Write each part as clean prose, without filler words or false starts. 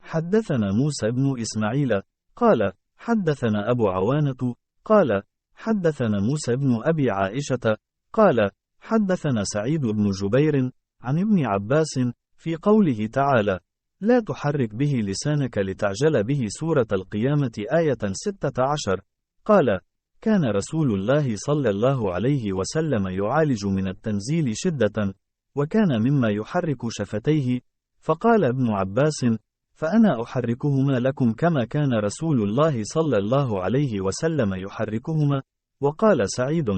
حدثنا موسى بن إسماعيل قال حدثنا أبو عوانة قال حدثنا موسى بن أبي عائشة قال حدثنا سعيد بن جبير عن ابن عباس في قوله تعالى: لا تحرك به لسانك لتعجل به سورة القيامة آية 16. قال: كان رسول الله صلى الله عليه وسلم يعالج من التنزيل شدة، وكان مما يحرك شفتيه، فقال ابن عباس: فأنا أحركهما لكم كما كان رسول الله صلى الله عليه وسلم يحركهما. وقال سعيد: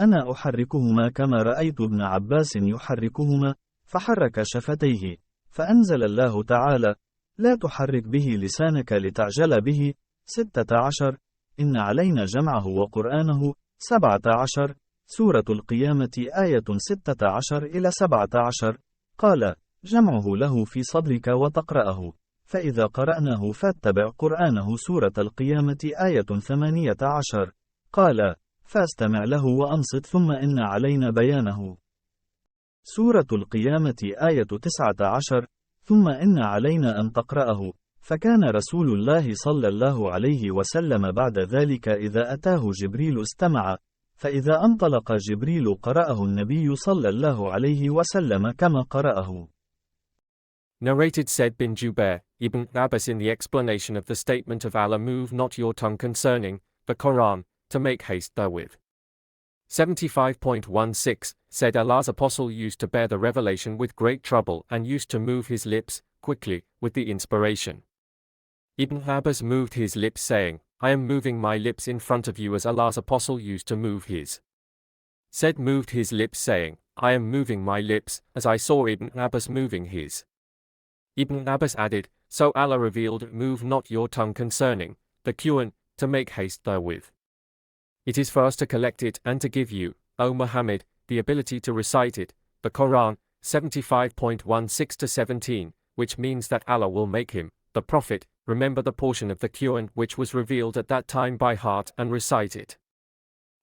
أنا أحركهما كما رأيت ابن عباس يحركهما، فحرك شفتيه، فأنزل الله تعالى: لا تحرك به لسانك لتعجل به 16. إن علينا جمعه وقرآنه 17. سورة القيامة آية 16 إلى 17. قال: جمعه له في صدرك وتقرأه، فإذا قرأناه فاتبع قرآنه. سورة القيامة آية 18. قال: فاستمع له وأنصت ثم إن علينا بيانه. سورة القيامة آية 19. ثم إن علينا أن تقرأه، فكان رسول الله صلى الله عليه وسلم بعد ذلك إذا أتاه جبريل استمع، فإذا انطلق جبريل قرأه النبي صلى الله عليه وسلم كما قرأه. Narrated said bin Jubair, Ibn Abbas in the explanation of the statement of Allah, move not your tongue concerning the Quran, to make haste therewith. 75.16, said Allah's apostle used to bear the revelation with great trouble and used to move his lips, quickly, with the inspiration. Ibn Abbas moved his lips saying, I am moving my lips in front of you as Allah's apostle used to move his. Said moved his lips saying, I am moving my lips, as I saw Ibn Abbas moving his. Ibn Abbas added, so Allah revealed, move not your tongue concerning the Quran, to make haste therewith. It is for us to collect it and to give you, O Muhammad, the ability to recite it, the Quran, 75.16-17, which means that Allah will make him, the Prophet, remember the portion of the Quran which was revealed at that time by heart and recite it.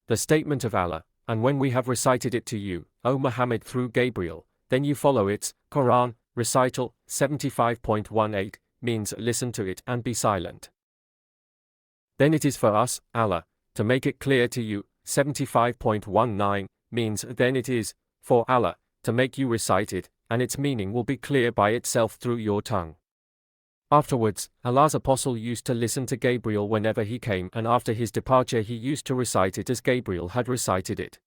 The statement of Allah, and when we have recited it to you, O Muhammad, through Gabriel, then you follow its Quran recital, 75.18, means listen to it and be silent. Then it is for us, Allah, to make it clear to you, 75.19, means then it is for Allah to make you recite it, and its meaning will be clear by itself through your tongue. Afterwards, Allah's apostle used to listen to Gabriel whenever he came, and after his departure he used to recite it as Gabriel had recited it.